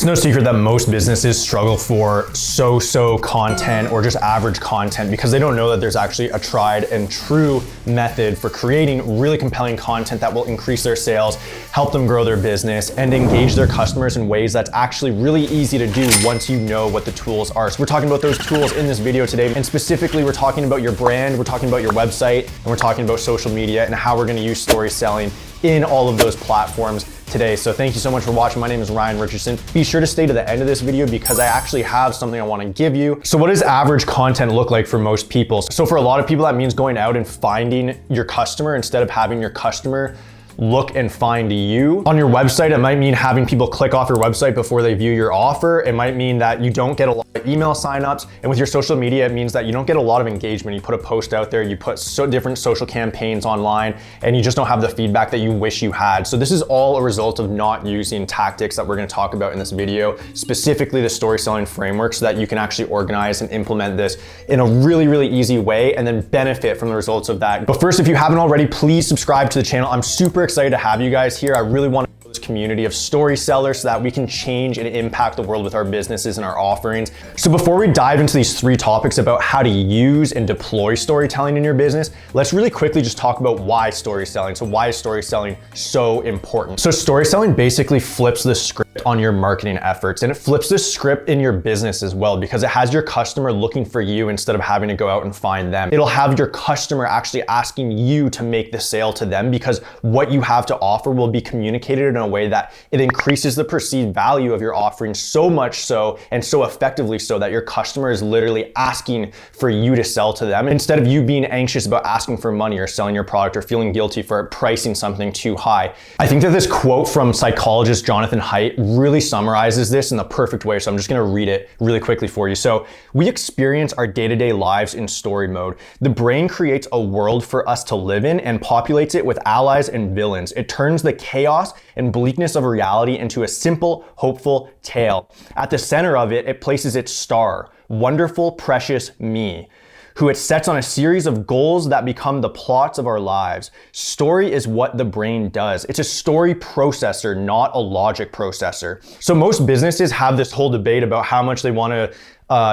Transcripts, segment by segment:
It's no secret that most businesses struggle for so-so content or just average content because they don't know that there's actually a tried and true method for creating really compelling content that will increase their sales, help them grow their business, and engage their customers in ways that's actually really easy to do once you know what the tools are. So we're talking about those tools in this video today, and specifically we're talking about your brand, we're talking about your website, and we're talking about social media and how we're gonna use story selling in all of those platforms today. So thank you so much for watching. My name is Ryan Richardson. Be sure to stay to the end of this video because I actually have something I want to give you. So what does average content look like for most people? So for a lot of people, that means going out and finding your customer instead of having your customer look and find you. On your website, it might mean having people click off your website before they view your offer. It might mean that you don't get a lot of email signups. And with your social media, it means that you don't get a lot of engagement. You put a post out there, you put different social campaigns online, and you just don't have the feedback that you wish you had. So this is all a result of not using tactics that we're gonna talk about in this video, specifically the story selling framework, so that you can actually organize and implement this in a really, really easy way and then benefit from the results of that. But first, if you haven't already, please subscribe to the channel. I'm super excited to have you guys here. I really want to build this community of story sellers so that we can change and impact the world with our businesses and our offerings. So before we dive into these three topics about how to use and deploy storytelling in your business, let's really quickly just talk about why story selling. So why is story selling so important? So story selling basically flips the script on your marketing efforts, and it flips the script in your business as well because it has your customer looking for you instead of having to go out and find them. It'll have your customer actually asking you to make the sale to them because what you have to offer will be communicated in a way that it increases the perceived value of your offering so much so and so effectively so that your customer is literally asking for you to sell to them instead of you being anxious about asking for money or selling your product or feeling guilty for pricing something too high. I think that this quote from psychologist Jonathan Haidt really summarizes this in the perfect way. So I'm just gonna read it really quickly for you. So we experience our day-to-day lives in story mode. The brain creates a world for us to live in and populates it with allies and villains. It turns the chaos and bleakness of reality into a simple, hopeful tale. At the center of it, it places its star, wonderful, precious me, who it sets on a series of goals that become the plots of our lives. Story is what the brain does. It's a story processor, not a logic processor. So most businesses have this whole debate about how much they want to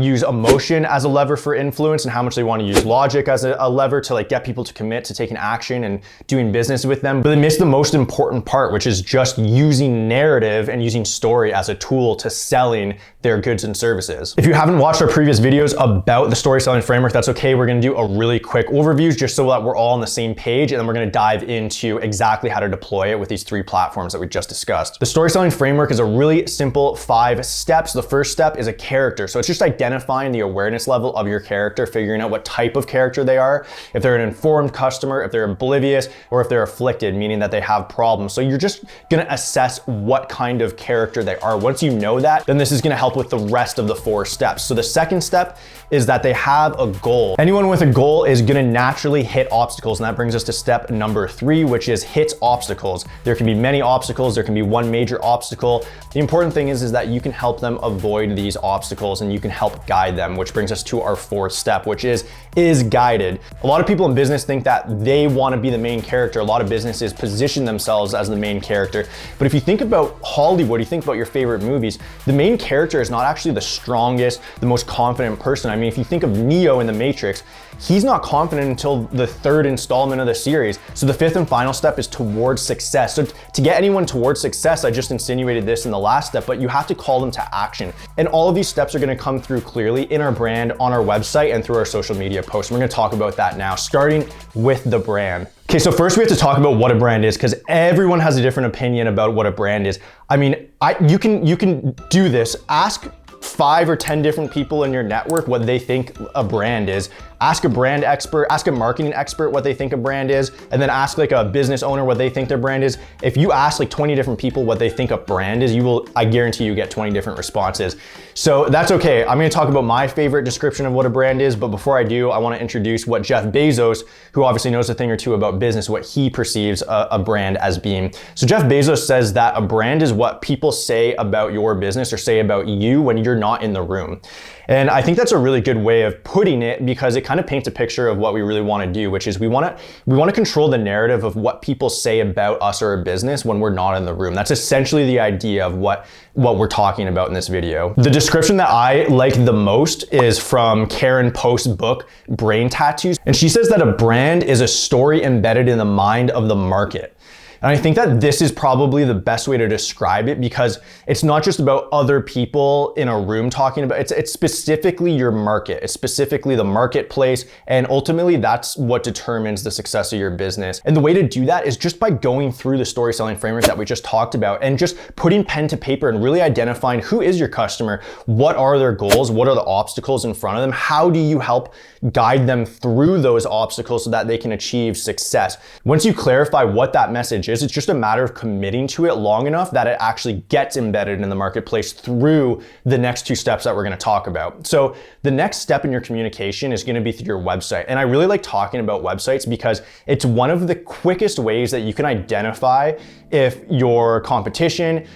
use emotion as a lever for influence and how much they want to use logic as a lever to get people to commit to taking action and doing business with them. But they miss the most important part, which is just using narrative and using story as a tool to selling their goods and services. If you haven't watched our previous videos about the story selling framework, that's okay. We're going to do a really quick overview just so that we're all on the same page, and then we're going to dive into exactly how to deploy it with these three platforms that we just discussed. The story selling framework is a really simple 5 steps. The first step is a character. So it's just identifying the awareness level of your character, figuring out what type of character they are, if they're an informed customer, if they're oblivious, or if they're afflicted, meaning that they have problems. So you're just gonna assess what kind of character they are. Once you know that, then this is gonna help with the rest of the 4 steps. So the second step is that they have a goal. Anyone with a goal is gonna naturally hit obstacles, and that brings us to step number 3, which is hit obstacles. There can be many obstacles, there can be one major obstacle. The important thing is that you can help them avoid these obstacles and you can help guide them, which brings us to our 4th step, which is guided. A lot of people in business think that they want to be the main character. A lot of businesses position themselves as the main character. But if you think about Hollywood, you think about your favorite movies, the main character is not actually the strongest, the most confident person. I mean, if you think of Neo in The Matrix, he's not confident until the 3rd installment of the series. So the 5th and final step is towards success. So to get anyone towards success, I just insinuated this in the last step, but you have to call them to action. And all of these steps are going to come through clearly in our brand, on our website, and through our social media posts. We're going to talk about that now, starting with the brand. Okay, so first we have to talk about what a brand is because everyone has a different opinion about what a brand is. I mean, you can do this. Ask 5 or 10 different people in your network what they think a brand is. Ask a brand expert, ask a marketing expert what they think a brand is, and then ask a business owner what they think their brand is. If you ask 20 different people what they think a brand is, I guarantee you get 20 different responses. So that's okay. I'm gonna talk about my favorite description of what a brand is, but before I do, I wanna introduce what Jeff Bezos, who obviously knows a thing or two about business, what he perceives a brand as being. So Jeff Bezos says that a brand is what people say about your business or say about you when you're not in the room. And I think that's a really good way of putting it because it kind of paints a picture of what we really want to do, which is we want to control the narrative of what people say about us or a business when we're not in the room. That's essentially the idea of what we're talking about in this video. The description that I like the most is from Karen Post's book, Brain Tattoos. And she says that a brand is a story embedded in the mind of the market. And I think that this is probably the best way to describe it, because it's not just about other people in a room talking about it. It's specifically your market. It's specifically the marketplace. And ultimately that's what determines the success of your business. And the way to do that is just by going through the story selling framework that we just talked about and just putting pen to paper and really identifying who is your customer, what are their goals, what are the obstacles in front of them, how do you help guide them through those obstacles so that they can achieve success. Once you clarify what that message is, it's just a matter of committing to it long enough that it actually gets embedded in the marketplace through the next two steps that we're going to talk about. So the next step in your communication is going to be through your website. And I really like talking about websites because it's one of the quickest ways that you can identify if your competition,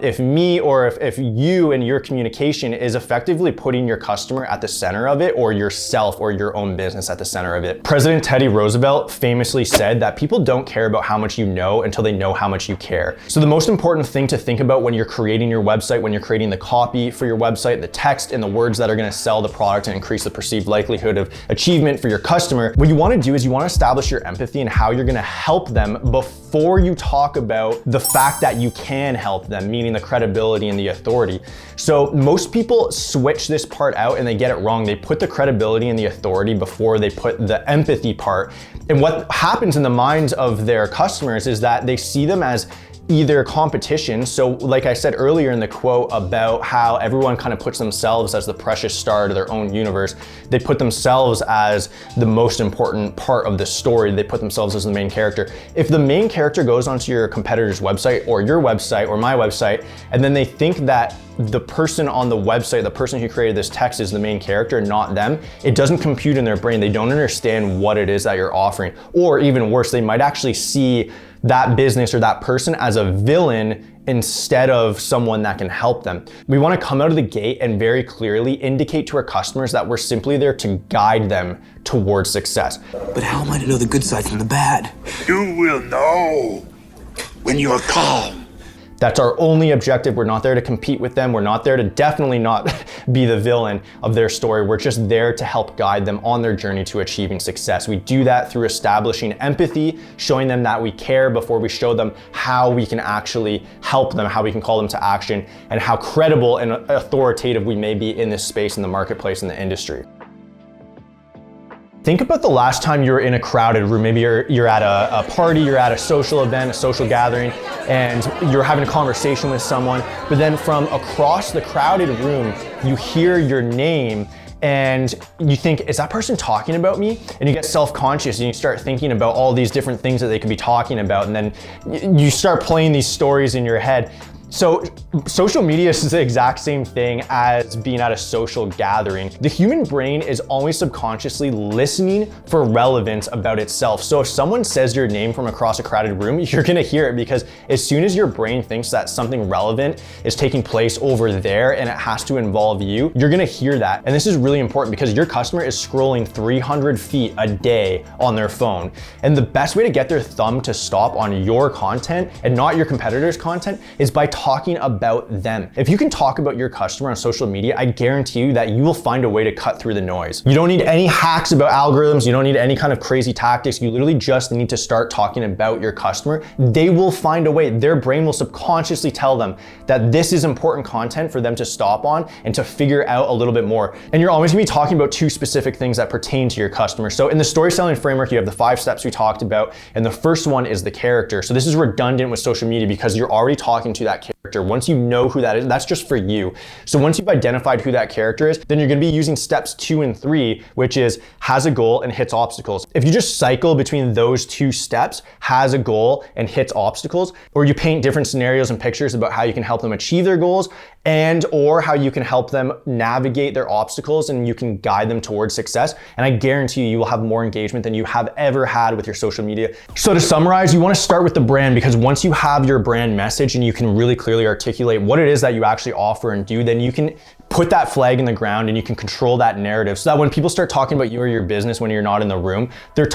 if me, or if you and your communication is effectively putting your customer at the center of it, or yourself or your own business at the center of it. President Teddy Roosevelt famously said that people don't care about how much you know until they know how much you care. So the most important thing to think about when you're creating your website, when you're creating the copy for your website, the text and the words that are going to sell the product and increase the perceived likelihood of achievement for your customer, what you want to do is you want to establish your empathy and how you're going to help them before you talk about the fact that you can help them, meaning the credibility and the authority. So most people switch this part out and they get it wrong. They put the credibility and the authority before they put the empathy part. And what happens in the minds of their customers is that they see them as either competition. So like I said earlier in the quote about how everyone kind of puts themselves as the precious star to their own universe, they put themselves as the most important part of the story. They put themselves as the main character. If the main character goes onto your competitor's website or your website or my website, and then they think that the person on the website, the person who created this text, is the main character, not them, it doesn't compute in their brain. They don't understand what it is that you're offering. Or even worse, they might actually see that business or that person as a villain instead of someone that can help them. We want to come out of the gate and very clearly indicate to our customers that we're simply there to guide them towards success. But how am I to know the good side from the bad? You will know when you're calm. That's our only objective. We're not there to compete with them. We're not there to definitely not be the villain of their story. We're just there to help guide them on their journey to achieving success. We do that through establishing empathy, showing them that we care before we show them how we can actually help them, how we can call them to action, and how credible and authoritative we may be in this space, in the marketplace, in the industry. Think about the last time you were in a crowded room. Maybe you're at a party, you're at a social event, a social gathering, and you're having a conversation with someone, but then from across the crowded room, you hear your name and you think, is that person talking about me? And you get self-conscious and you start thinking about all these different things that they could be talking about, and then you start playing these stories in your head. So social media is the exact same thing as being at a social gathering. The human brain is always subconsciously listening for relevance about itself. So if someone says your name from across a crowded room, you're gonna hear it, because as soon as your brain thinks that something relevant is taking place over there and it has to involve you, you're gonna hear that. And this is really important because your customer is scrolling 300 feet a day on their phone. And the best way to get their thumb to stop on your content and not your competitor's content is by talking about them. If you can talk about your customer on social media, I guarantee you that you will find a way to cut through the noise. You don't need any hacks about algorithms. You don't need any kind of crazy tactics. You literally just need to start talking about your customer. They will find a way. Their brain will subconsciously tell them that this is important content for them to stop on and to figure out a little bit more. And you're always gonna be talking about two specific things that pertain to your customer. So in the story selling framework, you have the 5 steps we talked about, and the first one is the character. So this is redundant with social media because you're already talking to that character. Once you know who that is, that's just for you. So once you've identified who that character is, then you're gonna be using steps 2 and 3, which is has a goal and hits obstacles. If you just cycle between those 2 steps, has a goal and hits obstacles, or you paint different scenarios and pictures about how you can help them achieve their goals and or how you can help them navigate their obstacles and you can guide them towards success, and I guarantee you will have more engagement than you have ever had with your social media. So to summarize, you wanna start with the brand, because once you have your brand message and you can really clearly articulate what it is that you actually offer and do, then you can put that flag in the ground and you can control that narrative so that when people start talking about you or your business when you're not in the room, they're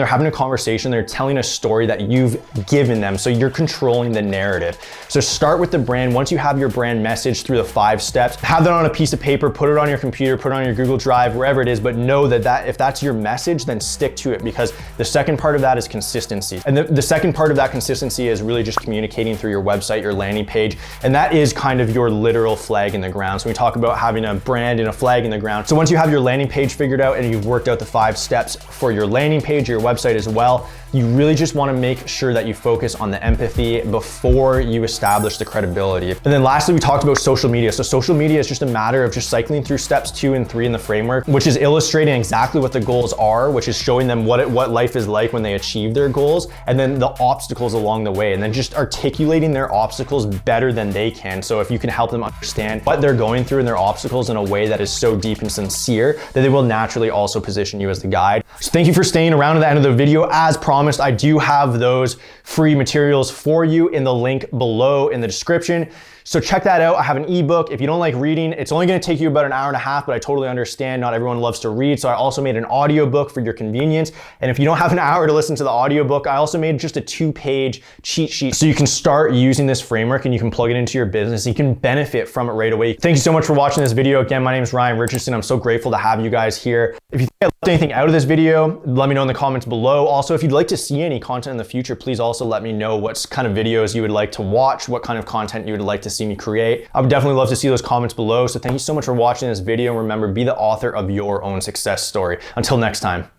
having a conversation, they're telling a story that you've given them. So you're controlling the narrative. So start with the brand. Once you have your brand message through the 5 steps, have that on a piece of paper, put it on your computer, put it on your Google Drive, wherever it is, but know that if that's your message, then stick to it, because the second part of that is consistency. And the second part of that consistency is really just communicating through your website, your landing page, and that is kind of your literal flag in the ground. So we talk about having a brand and a flag in the ground. So once you have your landing page figured out and you've worked out the 5 steps for your landing page, your website as well, you really just want to make sure that you focus on the empathy before you establish the credibility. And then lastly, we talked about social media. So social media is just a matter of just cycling through steps 2 and 3 in the framework, which is illustrating exactly what the goals are, which is showing them what life is like when they achieve their goals, and then the obstacles along the way, and then just articulating their obstacles better than they can. So if you can help them understand what they're going through and their obstacles in a way that is so deep and sincere, that they will naturally also position you as the guide. So thank you for staying around to the end of the video. As promised, I do have those free materials for you in the link below in the description. So check that out. I have an ebook. If you don't like reading, it's only gonna take you about an hour and a half, but I totally understand not everyone loves to read. So I also made an audiobook for your convenience. And if you don't have an hour to listen to the audiobook, I also made just a 2-page cheat sheet so you can start using this framework and you can plug it into your business. You can benefit from it right away. Thank you so much for watching this video. Again, my name is Ryan Richardson. I'm so grateful to have you guys here. If you think I left anything out of this video, let me know in the comments below. Also, if you'd like to see any content in the future, please also let me know what kind of videos you would like to watch, what kind of content you would like to see me create. I would definitely love to see those comments below. So thank you so much for watching this video. Remember, be the author of your own success story. Until next time.